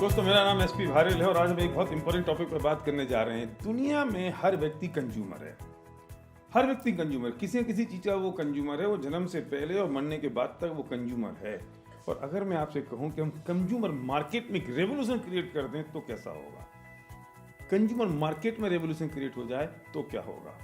दोस्तों, मेरा नाम एसपी भारेल है और आज हम एक बहुत इंपॉर्टेंट टॉपिक पर बात करने जा रहे हैं। दुनिया में हर व्यक्ति कंज्यूमर है। हर व्यक्ति कंज्यूमर, किसी न किसी चीज़ का वो कंज्यूमर है। वो जन्म से पहले और मरने के बाद तक वो कंज्यूमर है। और अगर मैं आपसे कहूं कि हम कंज्यूमर मार्केट में एक रेवोल्यूशन क्रिएट कर दें तो कैसा होगा? कंज्यूमर मार्केट में रेवोल्यूशन क्रिएट हो जाए तो क्या होगा?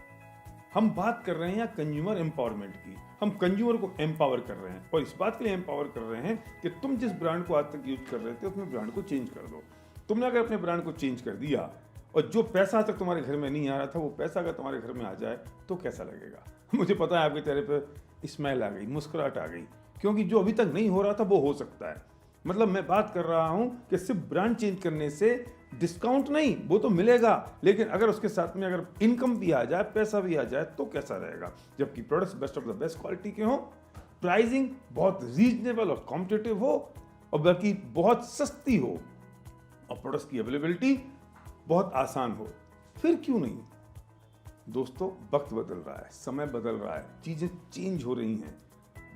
हम बात कर रहे हैं कंज्यूमर एम्पावरमेंट की। हम कंज्यूमर को एम्पावर कर रहे हैं और इस बात के लिए एम्पावर कर रहे हैं कि तुम जिस ब्रांड को आज तक यूज कर रहे थे अपने ब्रांड को चेंज कर दो। तुमने अगर अपने ब्रांड को चेंज कर दिया और जो पैसा आज तक तुम्हारे घर में नहीं आ रहा था वो पैसा अगर तुम्हारे घर में आ जाए तो कैसा लगेगा? मुझे पता है आपके चेहरे पर स्माइल आ गई, मुस्कुराहट आ गई, क्योंकि जो अभी तक नहीं हो रहा था वो हो सकता है। मतलब मैं बात कर रहा हूं कि सिर्फ ब्रांड चेंज करने से डिस्काउंट नहीं, वो तो मिलेगा, लेकिन अगर उसके साथ में अगर इनकम भी आ जाए, पैसा भी आ जाए तो कैसा रहेगा? जबकि products best of the best quality के हों, प्राइसिंग बहुत रीजनेबल और कॉम्पिटिटिव हो और बल्कि बहुत सस्ती हो और प्रोडक्ट्स की अवेलेबिलिटी बहुत आसान हो, फिर क्यों नहीं? दोस्तों, वक्त बदल रहा है, समय बदल रहा है, चीज़ें चेंज हो रही हैं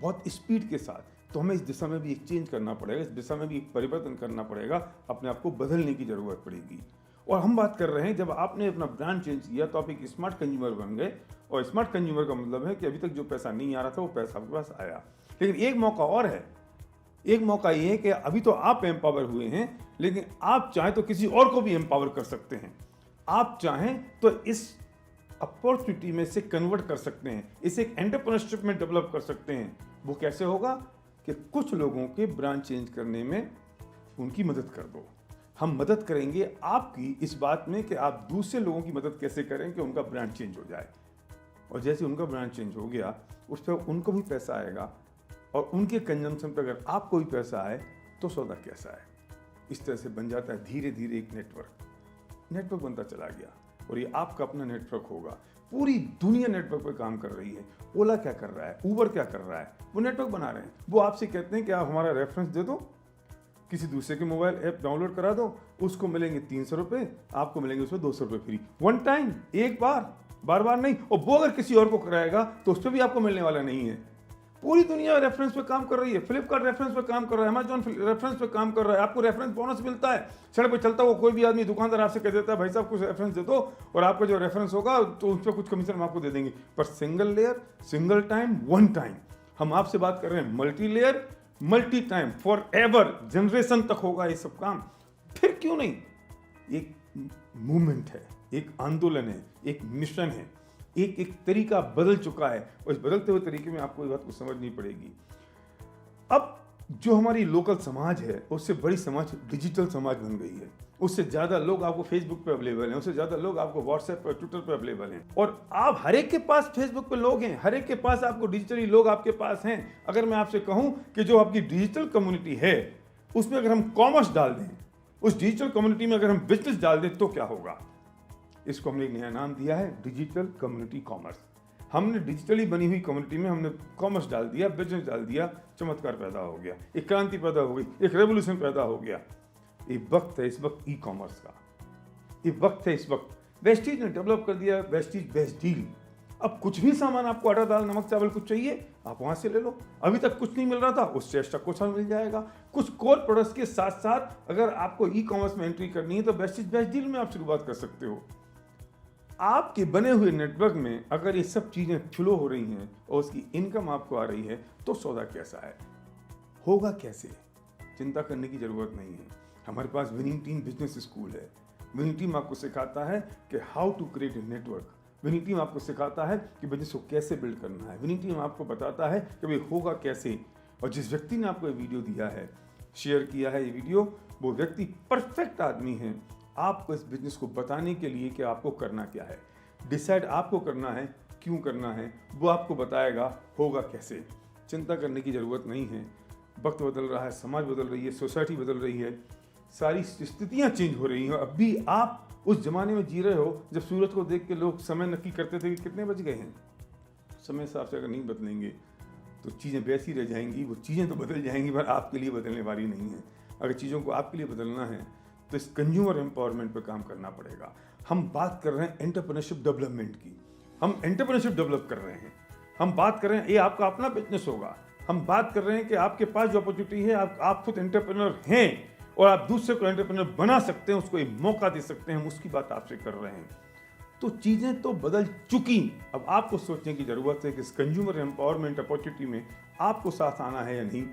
बहुत स्पीड के साथ। तो हमें इस दिशा में भी एक चेंज करना पड़ेगा, इस दिशा में भी एक परिवर्तन करना पड़ेगा, अपने आप को बदलने की जरूरत पड़ेगी। और हम बात कर रहे हैं, जब आपने अपना ब्रांड चेंज किया तो आप एक स्मार्ट कंज्यूमर बन गए। और स्मार्ट कंज्यूमर का मतलब है कि अभी तक जो पैसा नहीं आ रहा था वो पैसा आपके पास आया। लेकिन एक मौका और है। एक मौका ये है कि अभी तो आप एम्पावर हुए हैं, लेकिन आप चाहें तो किसी और को भी एम्पावर कर सकते हैं। आप चाहें तो इस अपॉर्चुनिटी में से कन्वर्ट कर सकते हैं, इसे एक एंटरप्रेन्योरशिप में डेवलप कर सकते हैं। वो कैसे होगा कि कुछ लोगों के ब्रांड चेंज करने में उनकी मदद कर दो। हम मदद करेंगे आपकी इस बात में कि आप दूसरे लोगों की मदद कैसे करें कि उनका ब्रांड चेंज हो जाए। और जैसे उनका ब्रांड चेंज हो गया, उस पर उनको भी पैसा आएगा और उनके कंजम्पशन पर अगर आपको भी पैसा आए तो सौदा कैसा है? इस तरह से बन जाता है धीरे धीरे एक नेटवर्क बनता चला गया और ये आपका अपना नेटवर्क होगा। पूरी दुनिया नेटवर्क पर काम कर रही है। ओला क्या कर रहा है, उबर क्या कर रहा है, वो नेटवर्क बना रहे हैं। वो आपसे कहते हैं कि आप हमारा रेफरेंस दे दो, किसी दूसरे के मोबाइल ऐप डाउनलोड करा दो, उसको मिलेंगे 300 रुपये, आपको मिलेंगे उसमें 200 रुपये फ्री, वन टाइम, एक बार बार नहीं। और वो अगर किसी और को कराएगा तो उस पर भी आपको मिलने वाला नहीं है। पूरी दुनिया रेफरेंस पे काम कर रही है। फ्लिपकार्ट रेफरेंस पे काम कर रहा है, अमेजॉन रेफरेंस पे काम कर रहा है। आपको रेफरेंस बोनस मिलता है। सड़क पे चलता हुआ कोई भी आदमी, दुकानदार आपसे कह देता है भाई साहब कुछ रेफरेंस दे दो और आपका जो रेफरेंस होगा तो उस पर कुछ कमीशन हम आपको दे देंगे। पर single layer, single time, one time. हम आपसे बात कर रहे हैं multi layer, multi time, for ever, generation तक होगा ये सब काम। फिर क्यों नहीं? एक मूवमेंट है, एक आंदोलन है, एक मिशन है, एक तरीका बदल चुका है और इस बदलते हुए तरीके में आपको इस बात को समझनी पड़ेगी। अब जो हमारी लोकल समाज है उससे बड़ी समाज डिजिटल समाज बन गई है। उससे ज़्यादा लोग आपको फेसबुक पे अवेलेबल हैं, उससे ज़्यादा लोग आपको व्हाट्सएप पर, ट्विटर पर अवेलेबल हैं। और आप हर एक के पास फेसबुक पे लोग हैं, हर एक के पास आपको डिजिटली लोग आपके पास हैं। अगर मैं आपसे कहूँ कि जो आपकी डिजिटल कम्युनिटी है उसमें अगर हम कॉमर्स डाल दें, उस डिजिटल कम्युनिटी में अगर हम बिजनेस डाल दें तो क्या होगा? इसको हमने एक नया नाम दिया है डिजिटल कम्युनिटी कॉमर्स। हमने डिजिटली बनी हुई कम्युनिटी में हमने कॉमर्स डाल दिया, बिजनेस डाल दिया, चमत्कार पैदा हो गया, एक क्रांति पैदा हो गई, एक रेवोल्यूशन पैदा हो गया। ये वक्त है इस वक्त ई कॉमर्स का। ये वक्त है इस वक्त। वेस्टीज ने डेवलप कर दिया वेस्टीज बेस्ट डील। अब कुछ भी सामान आपको आटा दाल नमक चावल कुछ चाहिए आप वहां से ले लो। अभी तक कुछ नहीं मिल रहा था, उससे एक्स्ट्रा कुछ मिल जाएगा। कुछ कोर प्रोडक्ट्स के साथ साथ अगर आपको ई कॉमर्स में एंट्री करनी है तो वेस्टीज बेस्ट डील में आप शुरुआत कर सकते हो। आपके बने हुए नेटवर्क में अगर ये सब चीज़ें फ्लो हो रही हैं और उसकी इनकम आपको आ रही है तो सौदा कैसा है, होगा कैसे? चिंता करने की ज़रूरत नहीं है। हमारे पास विनिंग टीम बिजनेस स्कूल है। विनिंग टीम आपको सिखाता है कि how to create a network. Winning team आपको सिखाता है कि बिजनेस को कैसे बिल्ड करना है। विनिंग टीम आपको बताता है कि भाई होगा कैसे। और जिस व्यक्ति ने आपको ये वीडियो दिया है, शेयर किया है ये वीडियो, वो व्यक्ति परफेक्ट आदमी है आपको इस बिजनेस को बताने के लिए कि आपको करना क्या है। डिसाइड आपको करना है, क्यों करना है, वो आपको बताएगा होगा कैसे। चिंता करने की ज़रूरत नहीं है। वक्त बदल रहा है, समाज बदल रही है, सोसाइटी बदल रही है, सारी स्थितियाँ चेंज हो रही हैं। अभी आप उस ज़माने में जी रहे हो जब सूरज को देख के लोग समय नक्की करते थे कि कितने बज गए हैं। समय हिसाब से अगर नहीं बदलेंगे तो चीज़ें वैसी रह जाएंगी। वो चीज़ें तो बदल जाएंगी पर आपके लिए बदलने वाली नहीं है। अगर चीज़ों को आपके लिए बदलना है तो इस कंज्यूमर एम्पावरमेंट पर काम करना पड़ेगा। हम बात कर रहे हैं एंटरप्रेन्योरशिप डेवलपमेंट की। हम एंटरप्रेन्योरशिप डेवलप कर रहे हैं। हम बात कर रहे हैं ये आपका अपना बिजनेस होगा। हम बात कर रहे हैं कि आपके पास जो अपॉर्चुनिटी है, आप खुद एंटरप्रेन्योर हैं और आप दूसरे को एंटरप्रेन्योर बना सकते हैं, उसको एक मौका दे सकते हैं, हम उसकी बात आपसे कर रहे हैं। तो चीज़ें तो बदल चुकी, अब आपको सोचने की ज़रूरत है कि इस कंज्यूमर एम्पावरमेंट अपॉर्चुनिटी में आपको साथ आना है या नहीं,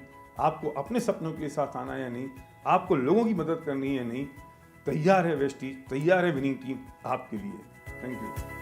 आपको अपने सपनों के लिए साथ आना है या नहीं, आपको लोगों की मदद करनी है या नहीं। तैयार है वेस्टीज, तैयार है विनिंग टीम आपके लिए। Thank you.